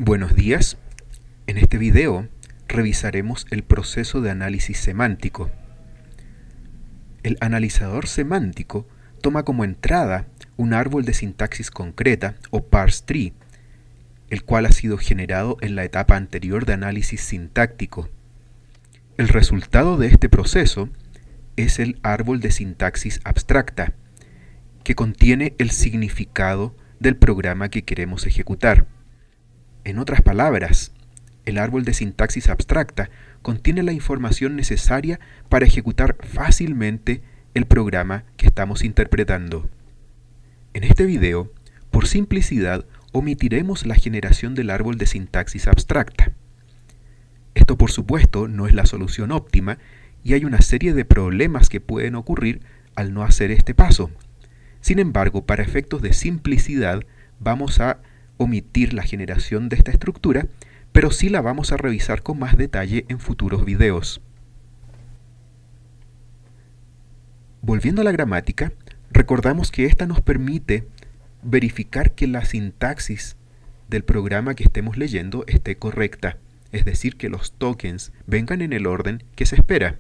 Buenos días. En este video revisaremos el proceso de análisis semántico. El analizador semántico toma como entrada un árbol de sintaxis concreta o parse tree, el cual ha sido generado en la etapa anterior de análisis sintáctico. El resultado de este proceso es el árbol de sintaxis abstracta, que contiene el significado del programa que queremos ejecutar. En otras palabras, el árbol de sintaxis abstracta contiene la información necesaria para ejecutar fácilmente el programa que estamos interpretando. En este video, por simplicidad, omitiremos la generación del árbol de sintaxis abstracta. Esto, por supuesto, no es la solución óptima y hay una serie de problemas que pueden ocurrir al no hacer este paso. Sin embargo, para efectos de simplicidad, vamos a omitir la generación de esta estructura, pero sí la vamos a revisar con más detalle en futuros videos. Volviendo a la gramática, recordamos que esta nos permite verificar que la sintaxis del programa que estemos leyendo esté correcta, es decir, que los tokens vengan en el orden que se espera.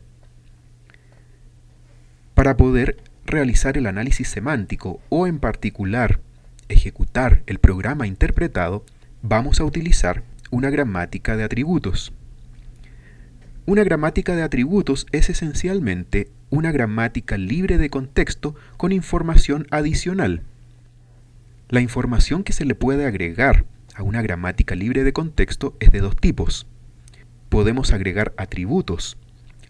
Para poder realizar el análisis semántico o en particular ejecutar el programa interpretado, vamos a utilizar una gramática de atributos. Una gramática de atributos es esencialmente una gramática libre de contexto con información adicional. La información que se le puede agregar a una gramática libre de contexto es de dos tipos. Podemos agregar atributos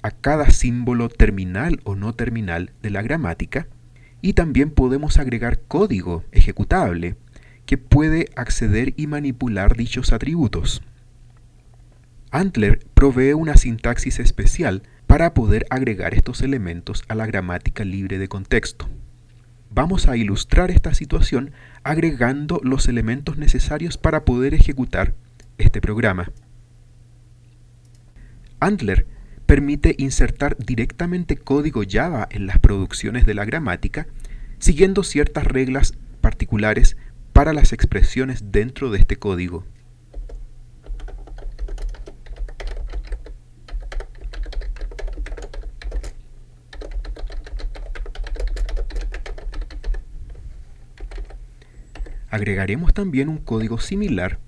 a cada símbolo terminal o no terminal de la gramática, y también podemos agregar código ejecutable que puede acceder y manipular dichos atributos. Antler provee una sintaxis especial para poder agregar estos elementos a la gramática libre de contexto. Vamos a ilustrar esta situación agregando los elementos necesarios para poder ejecutar este programa. Antler permite insertar directamente código Java en las producciones de la gramática, siguiendo ciertas reglas particulares para las expresiones dentro de este código. Agregaremos también un código similar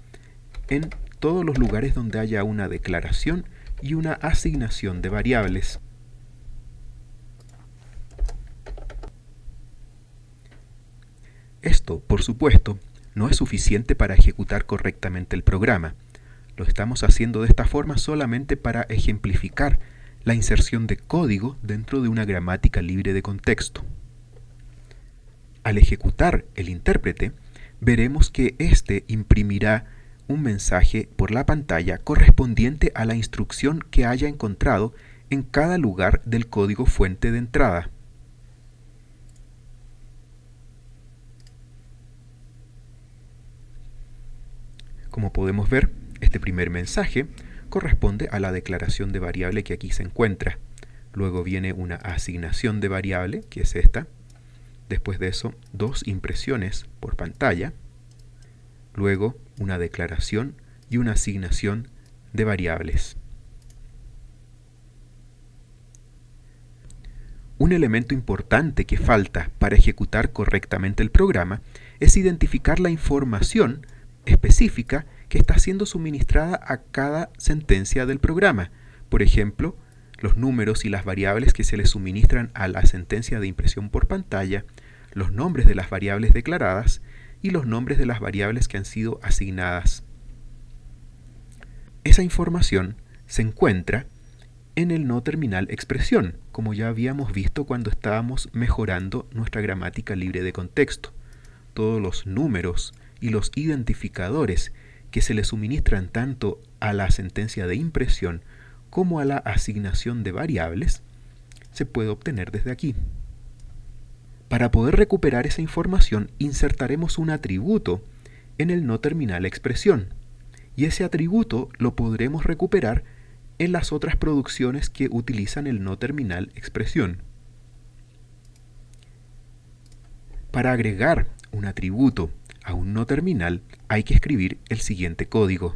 en todos los lugares donde haya una declaración y una asignación de variables. Esto, por supuesto, no es suficiente para ejecutar correctamente el programa. Lo estamos haciendo de esta forma solamente para ejemplificar la inserción de código dentro de una gramática libre de contexto. Al ejecutar el intérprete, veremos que éste imprimirá un mensaje por la pantalla correspondiente a la instrucción que haya encontrado en cada lugar del código fuente de entrada. Como podemos ver, este primer mensaje corresponde a la declaración de variable que aquí se encuentra. Luego viene una asignación de variable, que es esta. Después de eso, dos impresiones por pantalla. Luego, una declaración y una asignación de variables. Un elemento importante que falta para ejecutar correctamente el programa es identificar la información específica que está siendo suministrada a cada sentencia del programa. Por ejemplo, los números y las variables que se le suministran a la sentencia de impresión por pantalla, los nombres de las variables declaradas y los nombres de las variables que han sido asignadas. Esa información se encuentra en el no terminal expresión, como ya habíamos visto cuando estábamos mejorando nuestra gramática libre de contexto. Todos los números y los identificadores que se le suministran tanto a la sentencia de impresión como a la asignación de variables se puede obtener desde aquí. Para poder recuperar esa información, insertaremos un atributo en el no terminal expresión, y ese atributo lo podremos recuperar en las otras producciones que utilizan el no terminal expresión. Para agregar un atributo a un no terminal hay que escribir el siguiente código.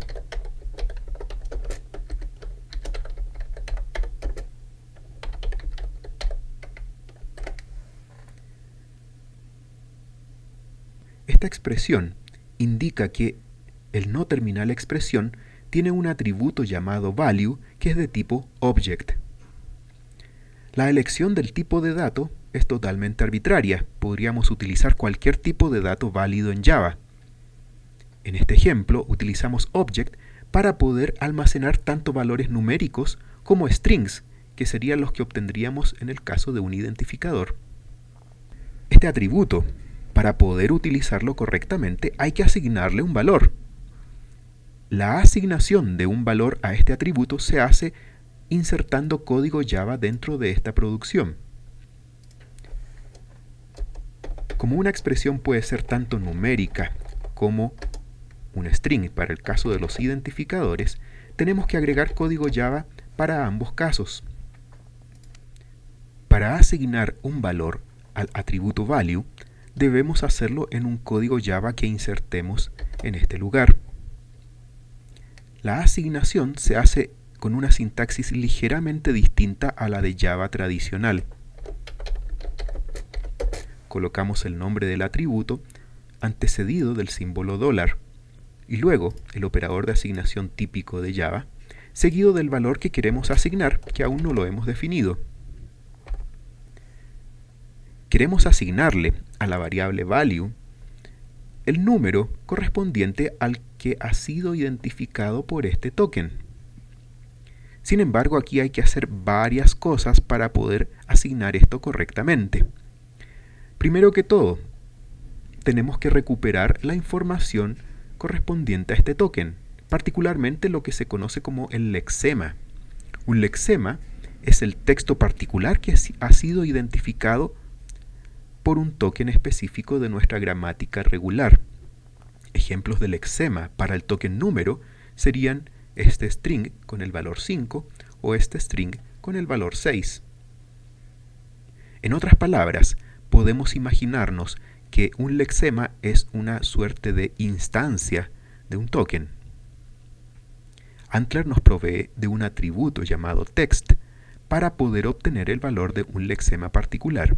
Esta expresión indica que el no terminal expresión tiene un atributo llamado value que es de tipo object. La elección del tipo de dato es totalmente arbitraria. Podríamos utilizar cualquier tipo de dato válido en Java. En este ejemplo utilizamos object para poder almacenar tanto valores numéricos como strings, que serían los que obtendríamos en el caso de un identificador. Este atributo, para poder utilizarlo correctamente, hay que asignarle un valor. La asignación de un valor a este atributo se hace insertando código Java dentro de esta producción. Como una expresión puede ser tanto numérica como un string para el caso de los identificadores, tenemos que agregar código Java para ambos casos. Para asignar un valor al atributo value, debemos hacerlo en un código Java que insertemos en este lugar. La asignación se hace con una sintaxis ligeramente distinta a la de Java tradicional. Colocamos el nombre del atributo antecedido del símbolo $, y luego el operador de asignación típico de Java, seguido del valor que queremos asignar, que aún no lo hemos definido. Queremos asignarle a la variable value el número correspondiente al que ha sido identificado por este token. Sin embargo, aquí hay que hacer varias cosas para poder asignar esto correctamente. Primero que todo, tenemos que recuperar la información correspondiente a este token, particularmente lo que se conoce como el lexema. Un lexema es el texto particular que ha sido identificado por un token específico de nuestra gramática regular. Ejemplos de lexema para el token número serían este string con el valor 5 o este string con el valor 6. En otras palabras, podemos imaginarnos que un lexema es una suerte de instancia de un token. Antler nos provee de un atributo llamado text para poder obtener el valor de un lexema particular.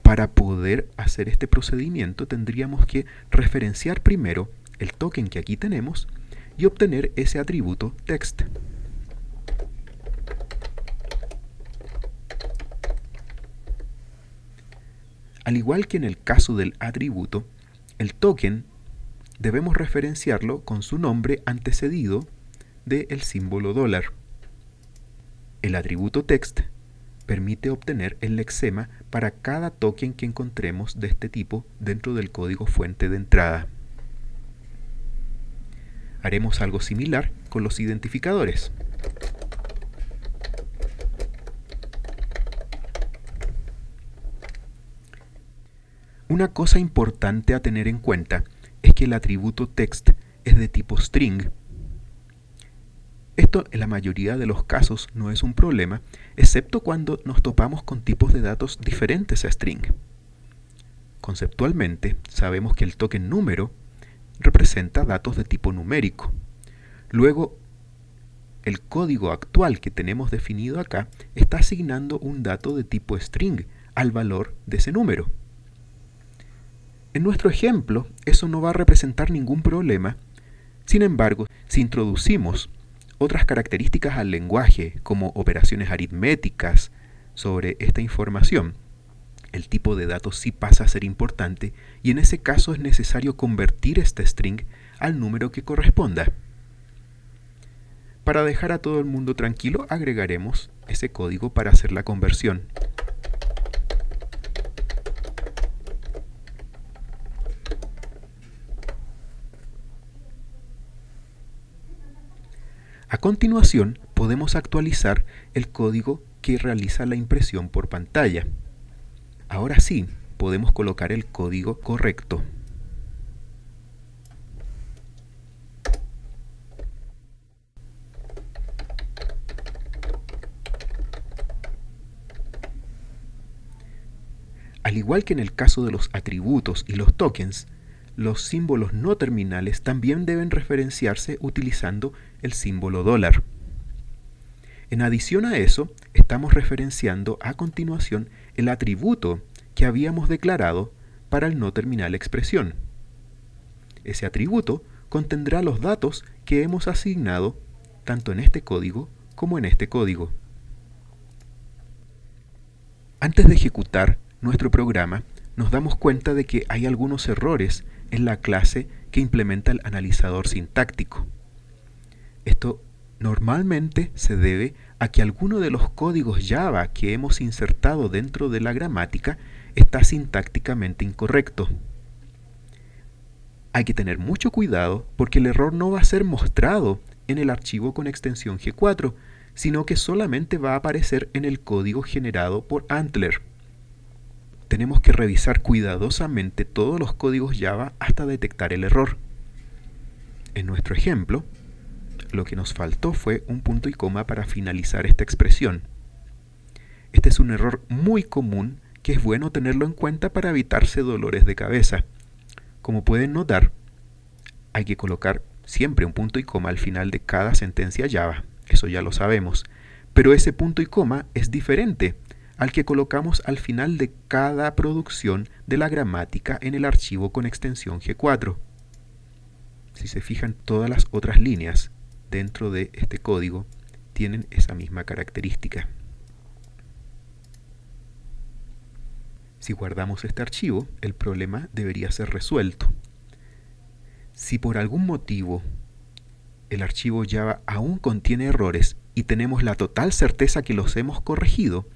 Para poder hacer este procedimiento tendríamos que referenciar primero el token que aquí tenemos y obtener ese atributo text. Al igual que en el caso del atributo, el token debemos referenciarlo con su nombre antecedido del símbolo $. El atributo text permite obtener el lexema para cada token que encontremos de este tipo dentro del código fuente de entrada. Haremos algo similar con los identificadores. Una cosa importante a tener en cuenta es que el atributo text es de tipo string. Esto en la mayoría de los casos no es un problema, excepto cuando nos topamos con tipos de datos diferentes a string. Conceptualmente, sabemos que el token número representa datos de tipo numérico. Luego, el código actual que tenemos definido acá está asignando un dato de tipo string al valor de ese número. En nuestro ejemplo, eso no va a representar ningún problema. Sin embargo, si introducimos otras características al lenguaje, como operaciones aritméticas sobre esta información, el tipo de datos sí pasa a ser importante y en ese caso es necesario convertir este string al número que corresponda. Para dejar a todo el mundo tranquilo, agregaremos ese código para hacer la conversión. A continuación, podemos actualizar el código que realiza la impresión por pantalla. Ahora sí, podemos colocar el código correcto. Al igual que en el caso de los atributos y los tokens, los símbolos no terminales también deben referenciarse utilizando el símbolo dólar. En adición a eso, estamos referenciando a continuación el atributo que habíamos declarado para el no terminal expresión. Ese atributo contendrá los datos que hemos asignado tanto en este código como en este código. Antes de ejecutar nuestro programa, nos damos cuenta de que hay algunos errores en la clase que implementa el analizador sintáctico. Esto normalmente se debe a que alguno de los códigos Java que hemos insertado dentro de la gramática está sintácticamente incorrecto. Hay que tener mucho cuidado porque el error no va a ser mostrado en el archivo con extensión G4, sino que solamente va a aparecer en el código generado por Antler. Tenemos que revisar cuidadosamente todos los códigos Java hasta detectar el error. En nuestro ejemplo, lo que nos faltó fue un punto y coma para finalizar esta expresión. Este es un error muy común que es bueno tenerlo en cuenta para evitarse dolores de cabeza. Como pueden notar, hay que colocar siempre un punto y coma al final de cada sentencia Java, eso ya lo sabemos, pero ese punto y coma es diferente al que colocamos al final de cada producción de la gramática en el archivo con extensión G4. Si se fijan, todas las otras líneas dentro de este código tienen esa misma característica. Si guardamos este archivo, el problema debería ser resuelto. Si por algún motivo el archivo Java aún contiene errores y tenemos la total certeza que los hemos corregido,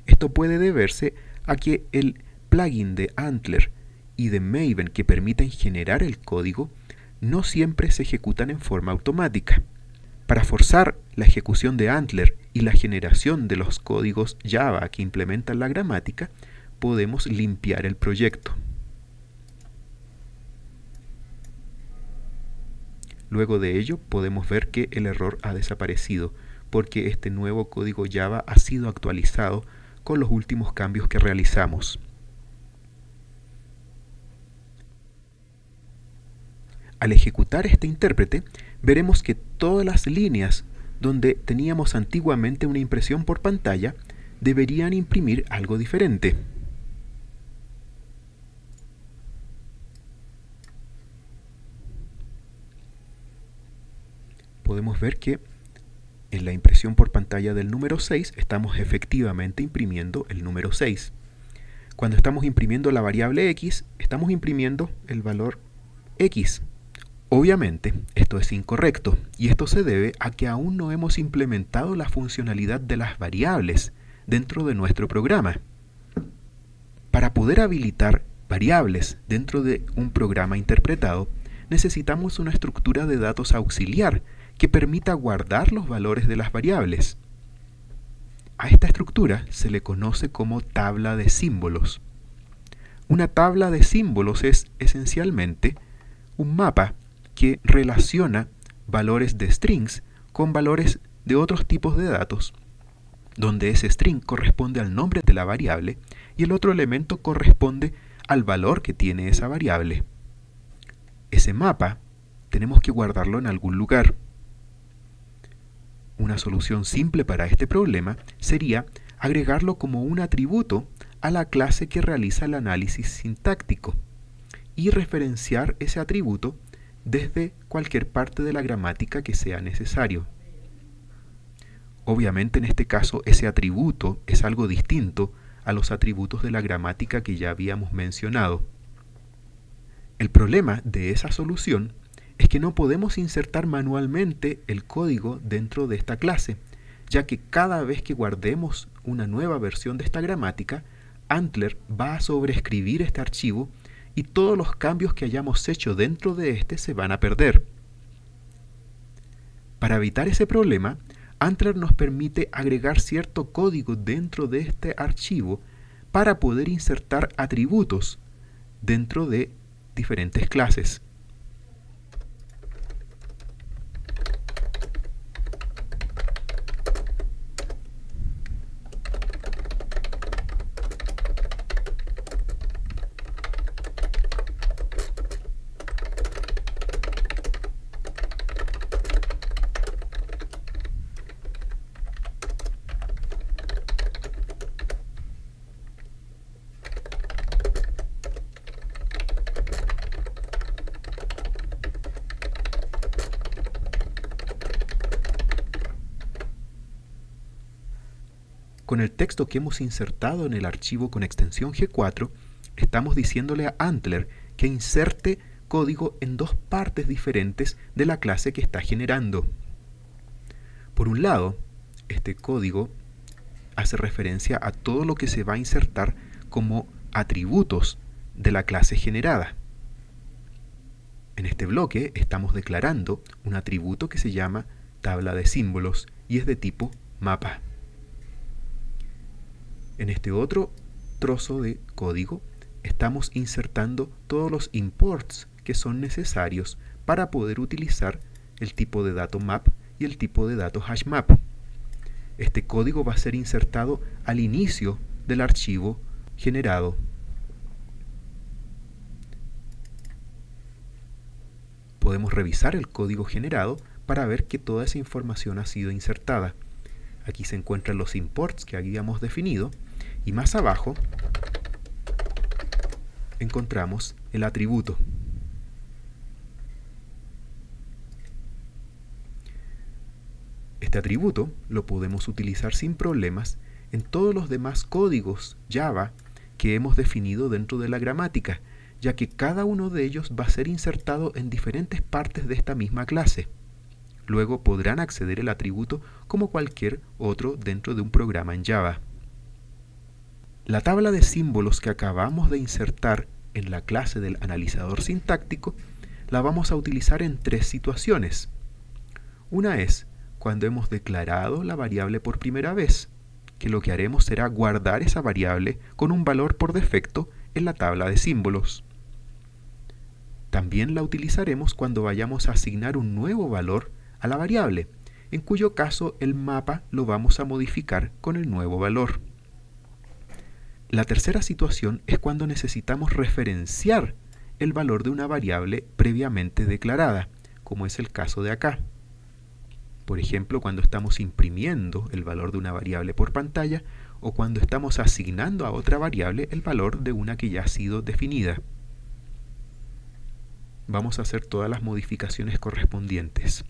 esto puede deberse a que el plugin de Antler y de Maven que permiten generar el código no siempre se ejecutan en forma automática. Para forzar la ejecución de Antler y la generación de los códigos Java que implementan la gramática, podemos limpiar el proyecto. Luego de ello podemos ver que el error ha desaparecido porque este nuevo código Java ha sido actualizado con los últimos cambios que realizamos. Al ejecutar este intérprete, veremos que todas las líneas donde teníamos antiguamente una impresión por pantalla deberían imprimir algo diferente. Podemos ver que en la impresión por pantalla del número 6 estamos efectivamente imprimiendo el número 6. Cuando estamos imprimiendo la variable x, estamos imprimiendo el valor x. Obviamente, esto es incorrecto, y esto se debe a que aún no hemos implementado la funcionalidad de las variables dentro de nuestro programa. Para poder habilitar variables dentro de un programa interpretado, necesitamos una estructura de datos auxiliar que permita guardar los valores de las variables. A esta estructura se le conoce como tabla de símbolos. Una tabla de símbolos es esencialmente un mapa que relaciona valores de strings con valores de otros tipos de datos, donde ese string corresponde al nombre de la variable y el otro elemento corresponde al valor que tiene esa variable. Ese mapa tenemos que guardarlo en algún lugar. Una solución simple para este problema sería agregarlo como un atributo a la clase que realiza el análisis sintáctico y referenciar ese atributo desde cualquier parte de la gramática que sea necesario. Obviamente en este caso ese atributo es algo distinto a los atributos de la gramática que ya habíamos mencionado. El problema de esa solución es que no podemos insertar manualmente el código dentro de esta clase, ya que cada vez que guardemos una nueva versión de esta gramática, Antler va a sobreescribir este archivo y todos los cambios que hayamos hecho dentro de este se van a perder. Para evitar ese problema, Antler nos permite agregar cierto código dentro de este archivo para poder insertar atributos dentro de diferentes clases. Con el texto que hemos insertado en el archivo con extensión G4, estamos diciéndole a Antler que inserte código en dos partes diferentes de la clase que está generando. Por un lado, este código hace referencia a todo lo que se va a insertar como atributos de la clase generada. En este bloque estamos declarando un atributo que se llama tabla de símbolos y es de tipo mapa. En este otro trozo de código estamos insertando todos los imports que son necesarios para poder utilizar el tipo de dato map y el tipo de dato hashmap. Este código va a ser insertado al inicio del archivo generado. Podemos revisar el código generado para ver que toda esa información ha sido insertada. Aquí se encuentran los imports que habíamos definido y más abajo encontramos el atributo. Este atributo lo podemos utilizar sin problemas en todos los demás códigos Java que hemos definido dentro de la gramática, ya que cada uno de ellos va a ser insertado en diferentes partes de esta misma clase. Luego podrán acceder al atributo como cualquier otro dentro de un programa en Java. La tabla de símbolos que acabamos de insertar en la clase del analizador sintáctico la vamos a utilizar en tres situaciones. Una es cuando hemos declarado la variable por primera vez, que lo que haremos será guardar esa variable con un valor por defecto en la tabla de símbolos. También la utilizaremos cuando vayamos a asignar un nuevo valor a la variable, en cuyo caso el mapa lo vamos a modificar con el nuevo valor. La tercera situación es cuando necesitamos referenciar el valor de una variable previamente declarada, como es el caso de acá. Por ejemplo, cuando estamos imprimiendo el valor de una variable por pantalla o cuando estamos asignando a otra variable el valor de una que ya ha sido definida. Vamos a hacer todas las modificaciones correspondientes.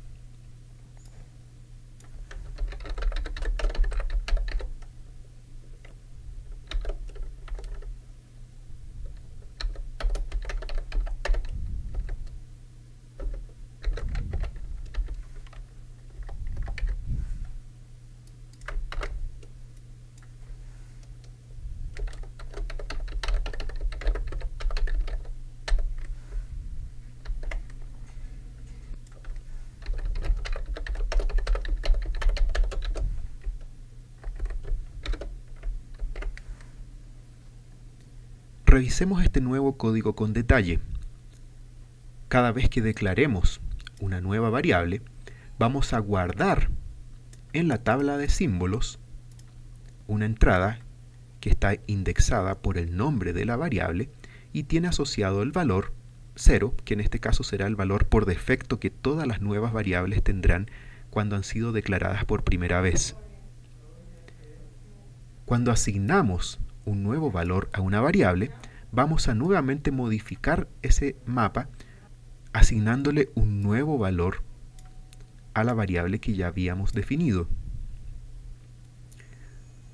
Revisemos este nuevo código con detalle. Cada vez que declaremos una nueva variable, vamos a guardar en la tabla de símbolos una entrada que está indexada por el nombre de la variable y tiene asociado el valor 0, que en este caso será el valor por defecto que todas las nuevas variables tendrán cuando han sido declaradas por primera vez. Cuando asignamos un nuevo valor a una variable, vamos a nuevamente modificar ese mapa asignándole un nuevo valor a la variable que ya habíamos definido.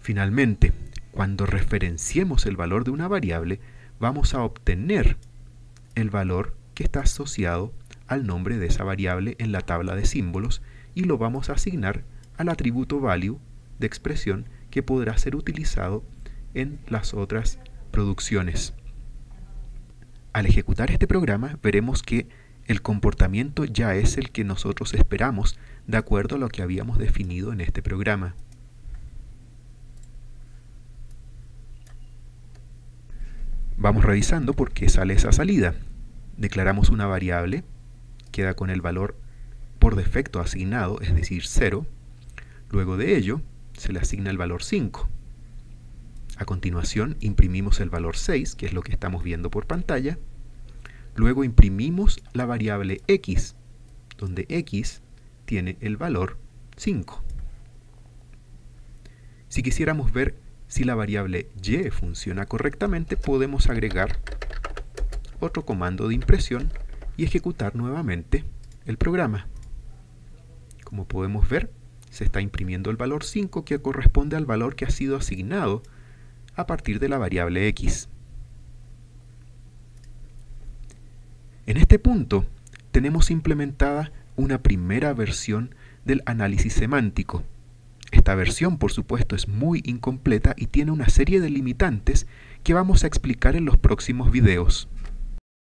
Finalmente, cuando referenciemos el valor de una variable, vamos a obtener el valor que está asociado al nombre de esa variable en la tabla de símbolos y lo vamos a asignar al atributo value de expresión que podrá ser utilizado en las otras producciones. Al ejecutar este programa veremos que el comportamiento ya es el que nosotros esperamos de acuerdo a lo que habíamos definido en este programa. Vamos revisando por qué sale esa salida. Declaramos una variable, queda con el valor por defecto asignado, es decir 0. Luego de ello se le asigna el valor 5. A continuación imprimimos el valor 6, que es lo que estamos viendo por pantalla. Luego imprimimos la variable x, donde x tiene el valor 5. Si quisiéramos ver si la variable y funciona correctamente, podemos agregar otro comando de impresión y ejecutar nuevamente el programa. Como podemos ver, se está imprimiendo el valor 5 que corresponde al valor que ha sido asignado a partir de la variable x. En este punto tenemos implementada una primera versión del análisis semántico. Esta versión, por supuesto, es muy incompleta y tiene una serie de limitantes que vamos a explicar en los próximos videos.